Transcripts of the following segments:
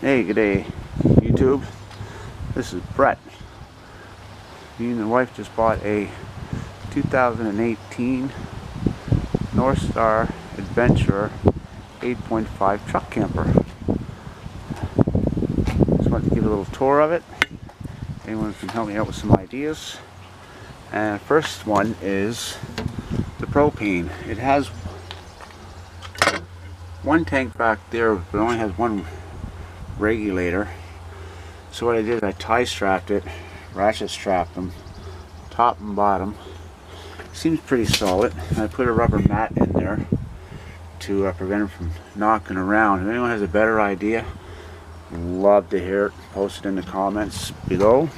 Hey, good day, YouTube. This is Brett. Me and the wife just bought a 2018 Northstar Adventurer 8.5 truck camper. Just wanted to give a little tour of it. Anyone can help me out with some ideas. And first one is the propane. It has one tank back there, but it only has one regulator. So what I did is I tie strapped it, ratchet strapped them, top and bottom. Seems pretty solid. And I put a rubber mat in there to prevent it from knocking around. If anyone has a better idea, love to hear it. Post it in the comments below.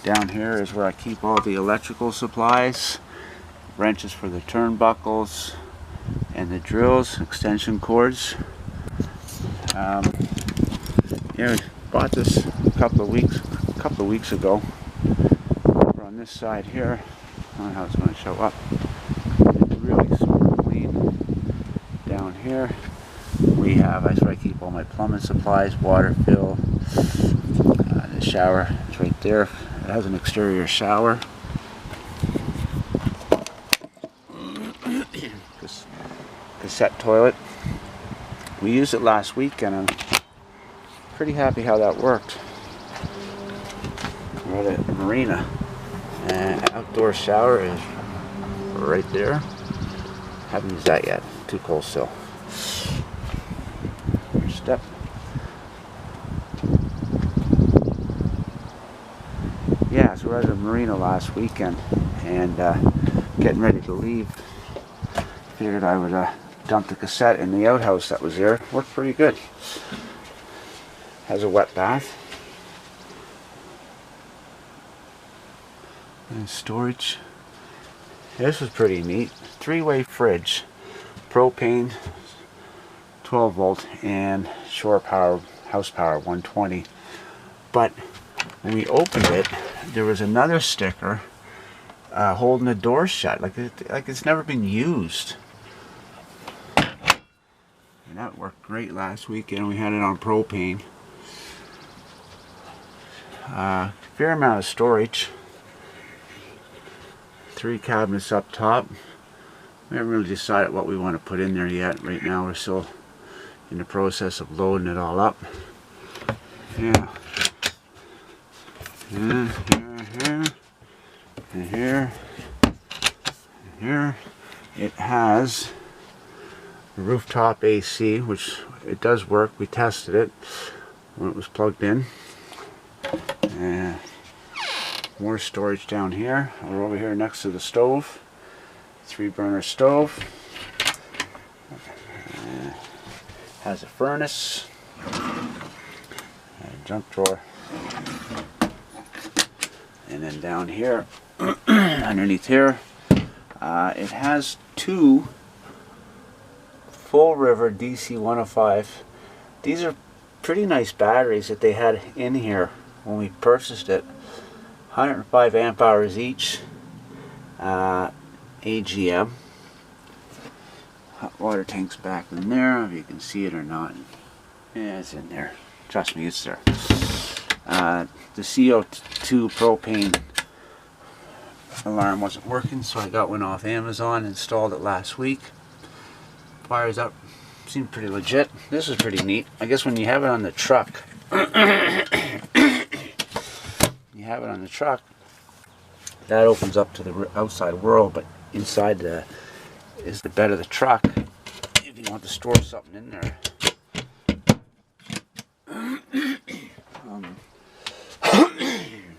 Down here is where I keep all the electrical supplies, wrenches for the turnbuckles, and the drills, extension cords. We bought this a couple of weeks ago. Over on this side here, I don't know how it's going to show up. It's really super clean. Down here we have, that's where I keep all my plumbing supplies, water fill, the shower is right there. It has an exterior shower. Cassette toilet. We used it last week and I'm pretty happy how that worked. We're at a marina and outdoor shower is right there. Haven't used that yet. Too cold still. First step. Yeah, so we're at a marina last weekend and getting ready to leave. Figured I would dump the cassette in the outhouse that was there. Worked pretty good. Has a wet bath. And storage. This was pretty neat. 3-way fridge. Propane, 12 volt, and shore power, house power, 120. But when we opened it, there was another sticker holding the door shut, like it's never been used. And that worked great last weekend. We had it on propane. Fair amount of storage. 3 cabinets up top. We haven't really decided what we want to put in there yet. Right now we're still in the process of loading it all up. Yeah. And here. It has rooftop AC, which it does work. We tested it when it was plugged in. And more storage down here. We're over here next to the stove. 3-burner stove. Has a furnace. And a junk drawer. And then down here, underneath here, it has 2 Full River DC 105. These are pretty nice batteries that they had in here when we purchased it. 105 amp hours each. AGM. Hot water tank's back in there, if you can see it or not. Yeah, it's in there. Trust me, it's there. The CO2 propane alarm wasn't working, so I got one off Amazon, installed it last week. Fires up, seemed pretty legit. This is pretty neat. I guess when you have it on the truck, that opens up to the outside world, but inside is the bed of the truck if you want to store something in there.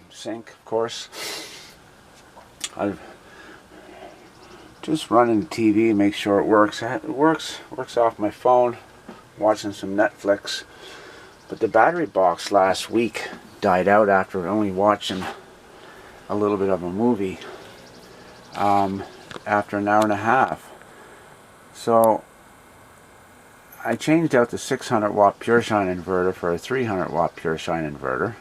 Sink, of course. I've just running the TV and make sure it works. It works off my phone, watching some Netflix. But the battery box last week died out after only watching a little bit of a movie after an hour and a half. So I changed out the 600 watt pure shine inverter for a 300 watt pure shine inverter.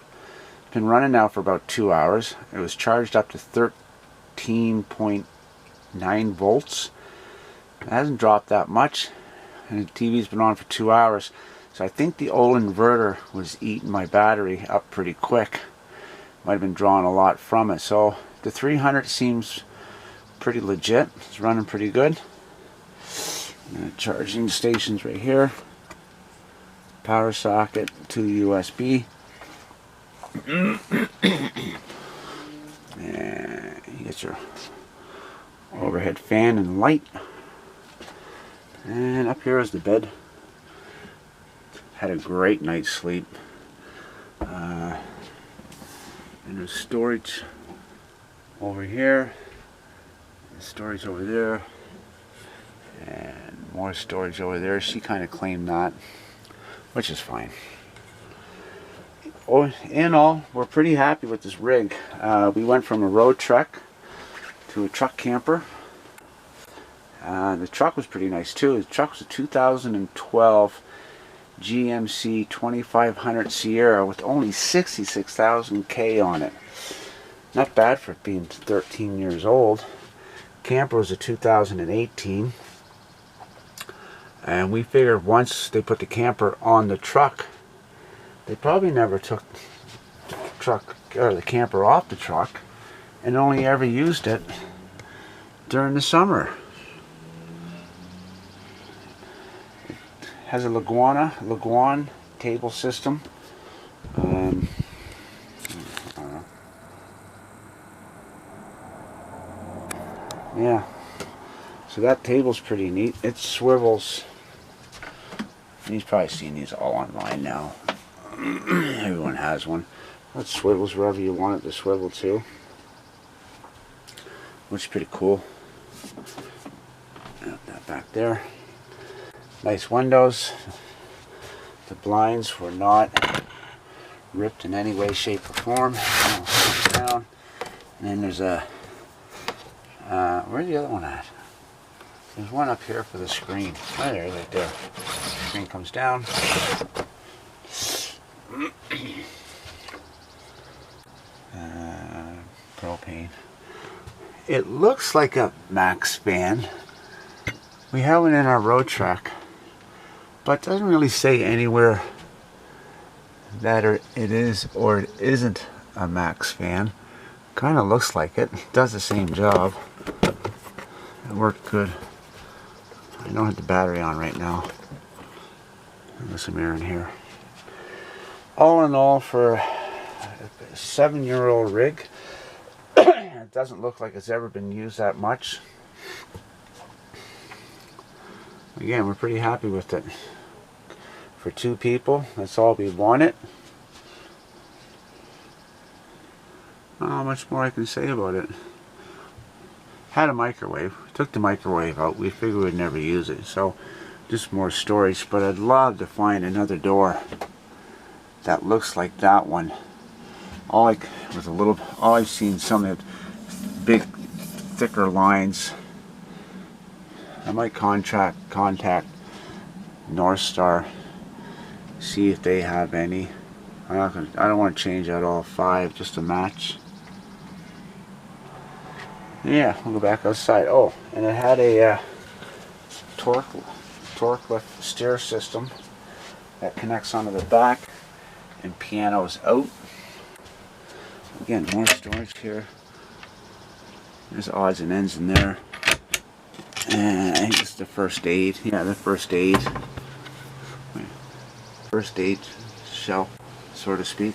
Been running now for about 2 hours. It was charged up to 13.9 volts. It hasn't dropped that much. and the TV's been on for 2 hours. So I think the old inverter was eating my battery up pretty quick. Might have been drawing a lot from it. So the 300 seems pretty legit. It's running pretty good. Charging stations right here. Power socket to USB. And you get your overhead fan and light. And up here is the bed. Had a great night's sleep. And there's storage over here. And storage over there. And more storage over there. She kind of claimed that, which is fine. Oh, in all, we're pretty happy with this rig. We went from a road truck to a truck camper. The truck was pretty nice too. The truck was a 2012 GMC 2500 Sierra with only 66,000 K on it. Not bad for it being 13 years old. Camper was a 2018. And we figured once they put the camper on the truck, they probably never took the truck or the camper off the truck and only ever used it during the summer. It has a Leguan table system. Yeah, so that table's pretty neat. It swivels. You've probably seen these all online now. Everyone has one. That swivels wherever you want it to swivel to, which is pretty cool. Got that back there. Nice windows. The blinds were not ripped in any way, shape, or form. Down. And then there's a where's the other one at? There's one up here for the screen. Oh, there, right there. The screen comes down. Propane. It looks like a Max fan. We have one in our road truck, but it doesn't really say anywhere that it is or it isn't a Max fan. Kind of looks like it. Does the same job. It worked good. I don't have the battery on right now. There's some air in here. All in all, for a 7-year-old rig, it doesn't look like it's ever been used that much. Again, we're pretty happy with it. For 2 people, that's all we wanted. Not much more I can say about it. Had a microwave. Took the microwave out. We figured we'd never use it, so just more storage. But I'd love to find another door that looks like that one. All I've seen some of the big, thicker lines. I might contact Northstar, see if they have any. I don't want to change out all 5 just to match. Yeah, we'll go back outside. Oh, and it had a torque lift steer system that connects onto the back, and piano's out. Again, more storage here. There's odds and ends in there. And I think it's the first aid. Yeah, the first aid. First aid shelf, so to speak.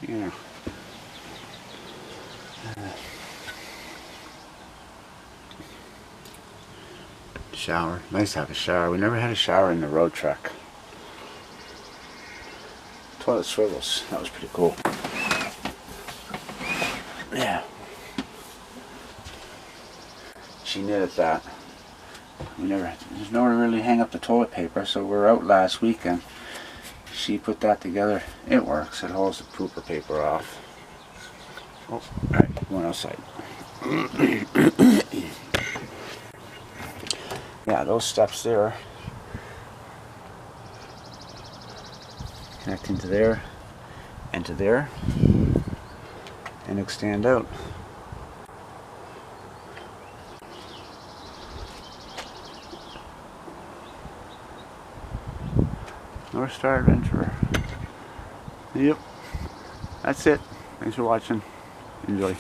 Yeah. Shower. Nice to have a shower. We never had a shower in the road truck. Toilet swivels. That was pretty cool. Yeah. She knitted that. There's nowhere to really hang up the toilet paper, so we're out last weekend. She put that together. It works. It holds the pooper paper off. Oh, alright, going outside. Yeah, those steps there, connecting to there and to there, and extend out. North Star Adventurer. Yep. That's it. Thanks for watching. Enjoy.